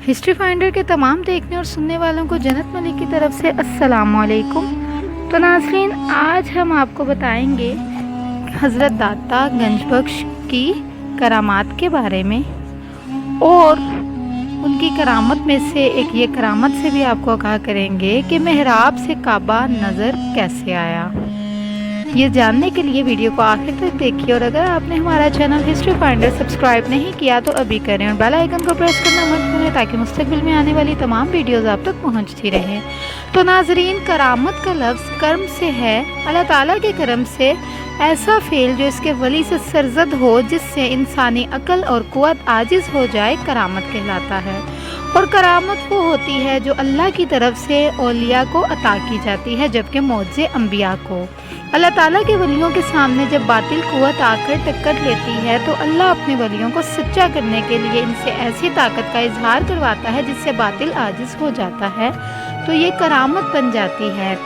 History finder के तमाम देखने और सुनने वालों को जन्नत मलिक की तरफ से अस्सलामु अलैकुम। तो नाज़रीन, आज हम आपको बताएंगे हज़रत दाता गंजबख्श की करामात के बारे में, और उनकी करामत में से एक ये करामत से भी आपको आगाह करेंगे कि मेहराब से काबा नज़र कैसे आया। ये जानने के लिए वीडियो को आखिर तक देखिए, और अगर आपने हमारा चैनल हिस्ट्री फाइंडर सब्सक्राइब नहीं किया तो अभी करें और बेल आइकन को प्रेस करना मत भूलें ताकि मुस्तकबिल में आने वाली तमाम वीडियोस आप तक पहुंचती रहें। तो नाजरीन, करामत का लफ्ज़ कर्म से है, अल्लाह ताला के करम से ऐसा फ़ेल जो इसके वली से सरजद हो, जिससे इंसानी अक्ल और क़ुव्वत आजिज़ हो जाए, करामत कहलाता है। और करामत वो होती है जो अल्लाह की तरफ से औलिया को अता की जाती है, जबकि मौज़े अंबिया को। अल्लाह ताला के वलियों के सामने जब बातिल क़ुव्वत आकर टक्कर लेती है तो अल्लाह अपने वलियों को सच्चा करने के लिए इनसे ऐसी ताकत का इजहार करवाता है जिससे बातिल आजिज़ हो जाता है, तो ये करामत बन जाती है।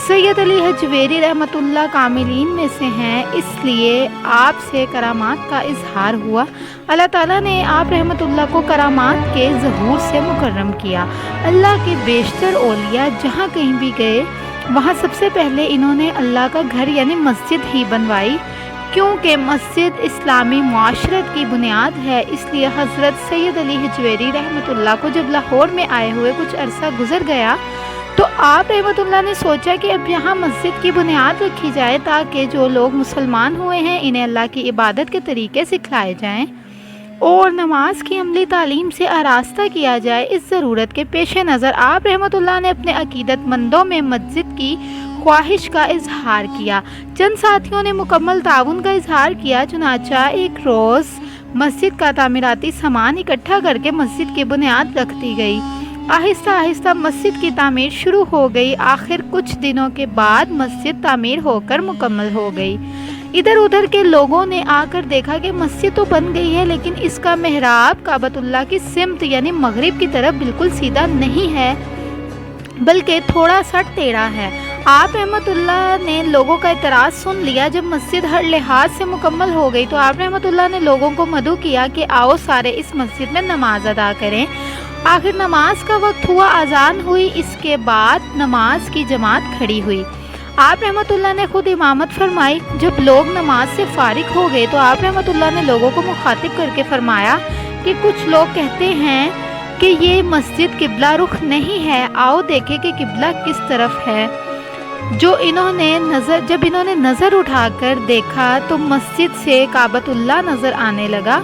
सैयद अली हजवेरी रहमतुल्लाह कामिलीन में से हैं, इसलिए आपसे करामात का इजहार हुआ। अल्लाह ताला ने आप रहमतुल्लाह को करामात के ज़हूर से मुकर्रम किया। अल्लाह के बेशतर औलिया जहाँ कहीं भी गए वहाँ सबसे पहले इन्होंने अल्लाह का घर यानी मस्जिद ही बनवाई, क्योंकि मस्जिद इस्लामी मुआशरत की बुनियाद है। इसलिए हज़रत सैयद अली हजवेरी रहमतुल्लाह को जब लाहौर में आए हुए कुछ अरसा गुजर गया तो आप रहमतुल्लाह ने सोचा कि अब यहाँ मस्जिद की बुनियाद रखी जाए ताकि जो लोग मुसलमान हुए हैं इन्हें अल्लाह की इबादत के तरीके सिखलाए जाएं और नमाज की अमली तालीम से आरास्ता किया जाए। इस ज़रूरत के पेश नज़र आप रहमतुल्लाह ने अपने अकीदतमंदों में मस्जिद की ख्वाहिश का इजहार किया। चंद साथियों ने मुकम्मल ताउन का इजहार किया। चुनाचा एक रोज़ मस्जिद का तामीराती सामान इकट्ठा करके मस्जिद की बुनियाद रख दी गई। आहिस्ता आहिस्ता मस्जिद की तामीर शुरू हो गई। आखिर कुछ दिनों के बाद मस्जिद तामीर होकर मुकम्मल हो गई। इधर उधर के लोगों ने आकर देखा कि मस्जिद तो बन गई है, लेकिन इसका मेहराब काबतुल्लाह की सिमत यानी मगरिब की तरफ बिल्कुल सीधा नहीं है, बल्कि थोड़ा सा टेढ़ा है। आप रहमतुल्लाह ने लोगों का इतराज़ सुन लिया। जब मस्जिद हर लिहाज से मुकम्मल हो गई तो आप रहमतुल्लाह ने लोगों को मदऊ किया कि आओ सारे इस मस्जिद में नमाज अदा करें। आखिर नमाज का वक्त हुआ, अजान हुई, इसके बाद नमाज की जमात खड़ी हुई। आप रहमतुल्लाह ने खुद इमामत फरमाई। जब लोग नमाज से फारिग हो गए तो आप रहमतुल्लाह ने लोगों को मुखातिब करके फरमाया कि कुछ लोग कहते हैं कि ये मस्जिद किबला रुख नहीं है, आओ देखें कि किबला किस तरफ है। जब इन्होंने नज़र उठाकर देखा तो मस्जिद से काबतुल्लाह नज़र आने लगा,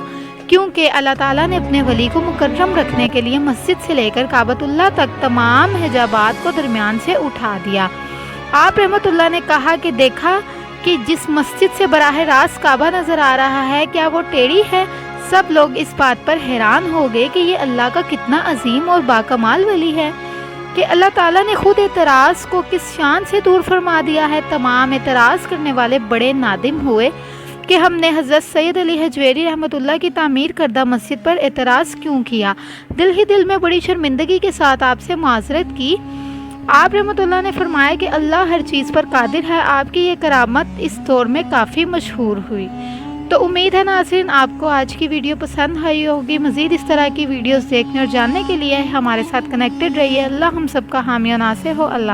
क्योंकि अल्लाह ताला ने अपने वली को मुकर्रम रखने के लिए मस्जिद से लेकर काबतुल्लाह तक तमाम हिजाबात को दरमियान से उठा दिया। आप रहमतुल्लाह ने कहा कि देखा कि जिस मस्जिद से बराह रास्त काबा नज़र आ रहा है, क्या वो टेढ़ी है? सब लोग इस बात पर हैरान हो गए कि ये अल्लाह का कितना अजीम और बाकमाल वली है कि अल्लाह ताला ने खुद एतराज़ को किस शान से दूर फरमा दिया है। तमाम एतराज़ करने वाले बड़े नादिम हुए कि हमने हज़रत सैयद अली हजवेरी रहमतुल्लाह की तामीर करदा मस्जिद पर एतराज़ क्यों किया। दिल ही दिल में बड़ी शर्मिंदगी के साथ आपसे माजरत की। आप रहमतुल्लाह ने फरमाया कि अल्लाह हर चीज़ पर कादिर है। आपकी ये करामत इस दौर में काफ़ी मशहूर हुई। तो उम्मीद है नाज़रीन आपको आज की वीडियो पसंद आई होगी। मज़ीद इस तरह की वीडियोस देखने और जानने के लिए हमारे साथ कनेक्टेड रहिए। अल्लाह हम सबका हामी और नासिर हो। अल्लाह।